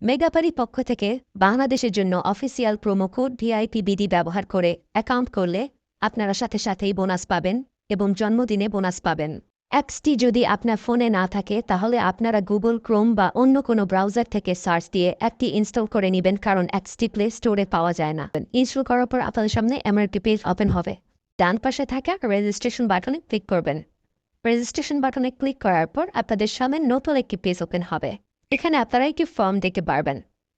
মেগাপারি পক্ষ থেকে বাংলাদেশের জন্য অফিসিয়াল প্রোমো কোড ভিআইপিবিডি ব্যবহার করে অ্যাকাউন্ট করলে আপনারা সাথে সাথেই বোনাস পাবেন এবং জন্মদিনে বোনাস পাবেন। অ্যাপসটি যদি আপনার ফোনে না থাকে তাহলে আপনারা গুগল ক্রোম বা অন্য কোনো ব্রাউজার থেকে সার্চ দিয়ে অ্যাপটি ইনস্টল করে নেবেন, কারণ অ্যাপসটি প্লে স্টোরে পাওয়া যায় না। ইনস্টল করার পর আপনাদের সামনে এমন একটি পেজ ওপেন হবে। ডান পাশে থাকা রেজিস্ট্রেশন বাটনে ক্লিক করবেন। রেজিস্ট্রেশন বাটনে ক্লিক করার পর আপনাদের সামনে নতুন একটি পেজ ওপেন হবে। এখানে আপনারা একটি ফর্ম দেখতে পারবেন।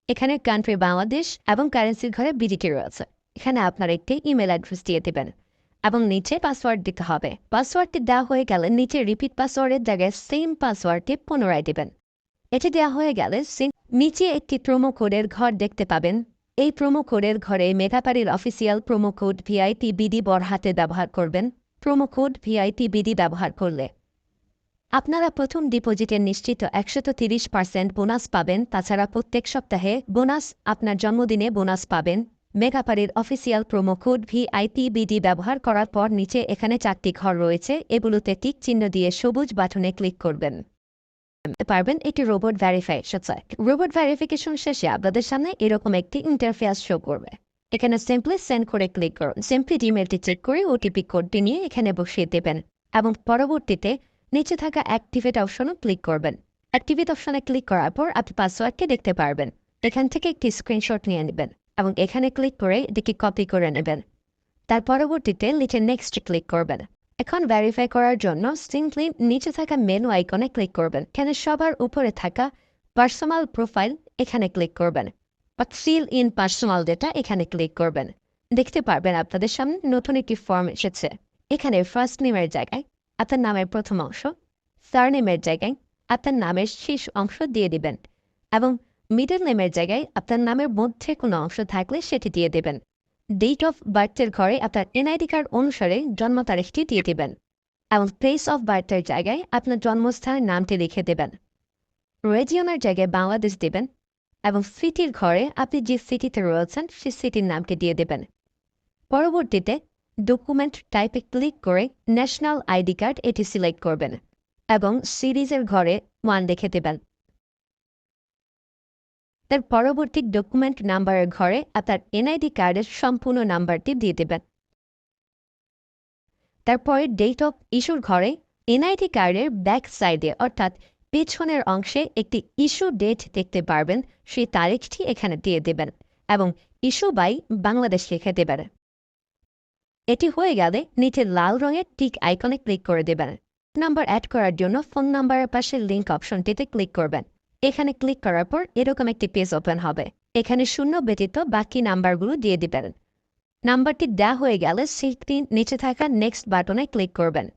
এখানে কান্ট্রি বাংলাদেশ এবং কারেন্সির ঘরে বিডিটি রয়েছে। এখানে আপনারা একটি ইমেল অ্যাড্রেস দিয়ে দেবেন এবং নিচে পাসওয়ার্ড দিতে হবে। পাসওয়ার্ডটি দেওয়া হয়ে গেলে নিচে রিপিট পাসওয়ার্ডের জায়গায় সেম পাসওয়ার্ডটি পুনরায় দেবেন। এটি দেওয়া হয়ে গেলে নিচে একটি প্রোমো কোডের ঘর দেখতে পাবেন। এই প্রোমো কোডের ঘরে মেঘাপাড়ির অফিসিয়াল প্রোমো কোড ভিআইপিবিডি বড় হাতে ব্যবহার করবেন। প্রোমো কোড ভিআইপিবিডি ব্যবহার করলে আপনারা প্রথম ডিপোজিটের নিশ্চিত 130% বোনাস পাবেন। তাছাড়া প্রত্যেক সপ্তাহে বোনাস, আপনার জন্মদিনে বোনাস পাবেন। মেঘাপাড়ির অফিসিয়াল প্রোমো কোড ভিআইপিবিডি ব্যবহার করার পর নিচে এখানে 4টি ঘর রয়েছে, এগুলোতে টিক চিহ্ন দিয়ে সবুজ বাটনে ক্লিক করবেন। পারবেন এটি রোবট ভেরিফিকেশন। রোবট ভেরিফিকেশন শেষে আপনাদের সামনে এরকম একটি ইন্টারফেস শো করবে। এখানে সিম্পলি সেন্ড করে ক্লিক করুন। সিম্পলি ইমেলটি চেক করে ওটিপি কোডটি নিয়ে এখানে বসিয়ে দেবেন এবং পরবর্তীতে নিচে থাকা অ্যাক্টিভেট অপশনও ক্লিক করবেন। অ্যাক্টিভেট অপশনে ক্লিক করার পর আপনি পাসওয়ার্ডটি দেখতে পারবেন। এখান থেকে একটি স্ক্রিনশট নিয়ে নেবেন এবং এখানে ক্লিক করে এটিকে কপি করে নেবেন। তার পরবর্তীতে নিচে নেক্সট ক্লিক করবেন। এখন ভেরিফাই করার জন্য সিম্পলি নিচে থাকা মেনু আইকনে ক্লিক করবেন। এখানে সবার উপরে থাকা পার্সোনাল প্রোফাইল এখানে ক্লিক করবেন বা ফিল ইন পার্সোনাল ডেটা এখানে ক্লিক করবেন। দেখতে পারবেন আপনাদের সামনে নতুন একটি ফর্ম এসেছে। এখানে ফার্স্ট নেমের জায়গায় আপনার নামের প্রথম অংশ, সারনেমের জায়গায় আপনার নামের শেষ অংশ দিয়ে দিবেন এবং মিডল নেমের জায়গায় আপনার নামের মধ্যে কোনো অংশ থাকলে সেটি দিয়ে দেবেন। ডেট অফ বার্থের ঘরে আপনার এনআইডি কার্ড অনুসারে জন্ম তারিখটি দিয়ে দেবেন এবং প্লেস অফ বার্থের জায়গায় আপনার জন্মস্থানের নামটি লিখে দেবেন। রিজিয়নের জায়গায় বাংলাদেশ দেবেন এবং সিটির ঘরে আপনি যে সিটিতে রয়েছেন সেই সিটির নামটি দিয়ে দেবেন। পরবর্তীতে ডকুমেন্ট টাইপে ক্লিক করে ন্যাশনাল আইডি কার্ড এটি সিলেক্ট করবেন এবং সিরিজের ঘরে 1 লিখে দেবেন। তার পরবর্তী ডকুমেন্ট নাম্বারের ঘরে আপনার এনআইডি কার্ডের সম্পূর্ণ নাম্বারটি দিয়ে দেবেন। তারপরে ডেট অফ ইস্যুর ঘরে এনআইডি কার্ডের ব্যাক সাইডে অর্থাৎ পেছনের অংশে একটি ইস্যু ডেট দেখতে পারবেন, সেই তারিখটি এখানে দিয়ে দেবেন এবং ইস্যু বাই বাংলাদেশ লিখে দেবেন। এটি হয়ে গেলে নিচে লাল রঙের টিক আইকনে ক্লিক করে দেবেন। নাম্বার অ্যাড করার জন্য ফোন নাম্বারের পাশে লিঙ্ক অপশনটিতে ক্লিক করবেন। এখানে ক্লিক করার পর এরকম একটি পেজ ওপেন হবে। এখানে শূন্য ব্যতীত বাকি নাম্বারগুলো দিয়ে দিবেন। নাম্বারটি দেওয়া হয়ে গেলে সেটি নিচে থাকা নেক্সট বাটনে ক্লিক করবেন।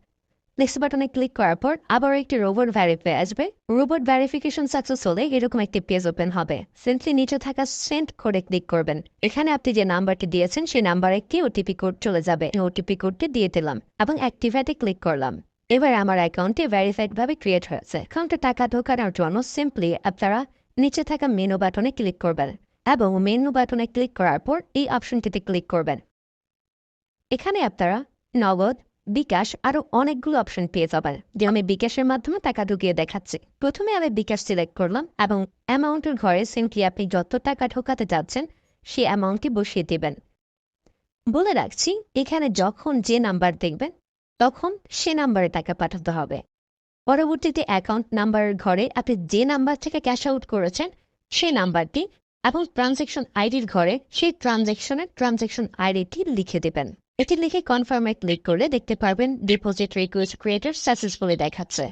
নেক্সট বাটনে ক্লিক করার পর আবার একটি রোবট ভেরিফাই আসবে। রোবট ভেরিফিকেশন সাকসেস হলে এরকম একটি পেজ ওপেন হবে। সিম্পলি নিচে থাকা সেন্ড কোডে ক্লিক করবেন। এখানে আপনি যে নাম্বারটি দিয়েছেন সেই নাম্বারে একটি ওটিপি কোড চলে যাবে। ওটিপি কোডটি দিয়ে দিলাম এবং অ্যাক্টিভেটে ক্লিক করলাম। এবার আমার অ্যাকাউন্টটি ভেরিফাইড ভাবে ক্রিয়েট হয়েছে। অ্যাকাউন্টে টাকা ঢোকানোর জন্য সিম্পলি আপনারা নিচে থাকা মেনু বাটনে ক্লিক করবেন এবং মেনু বাটনে ক্লিক করার পর এই অপশনটিতে ক্লিক করবেন। এখানে আপনারা নগদ, বিকাশ আরও অনেকগুলো অপশন পেয়ে যাবেন। যে আমি বিকাশের মাধ্যমে টাকা ঢুকিয়ে দেখাচ্ছি। প্রথমে আমি বিকাশ সিলেক্ট করলাম এবং অ্যামাউন্টের ঘরে সিম্পলি আপনি যত টাকা ঢোকাতে যাচ্ছেন সেই অ্যামাউন্টটি বসিয়ে দেবেন। বলে রাখছি, এখানে যখন যে নাম্বার দেখবেন তখন সে নাম্বারে টাকা পাঠাতে হবে। পরবর্তীতে অ্যাকাউন্ট নাম্বারের ঘরে আপনি যে নাম্বার থেকে ক্যাশ আউট করেছেন সেই নাম্বারটি এবং ট্রানজ্যাকশন আইডির ঘরে সেই ট্রানজ্যাকশন আইডিটি লিখে দেবেন। এটি লিখে কনফার্মে ক্লিক করলে দেখতে পারবেন ডিপোজিট রিকোয়েস্ট ক্রিয়েটেড সাকসেসফুলি দেখাচ্ছে।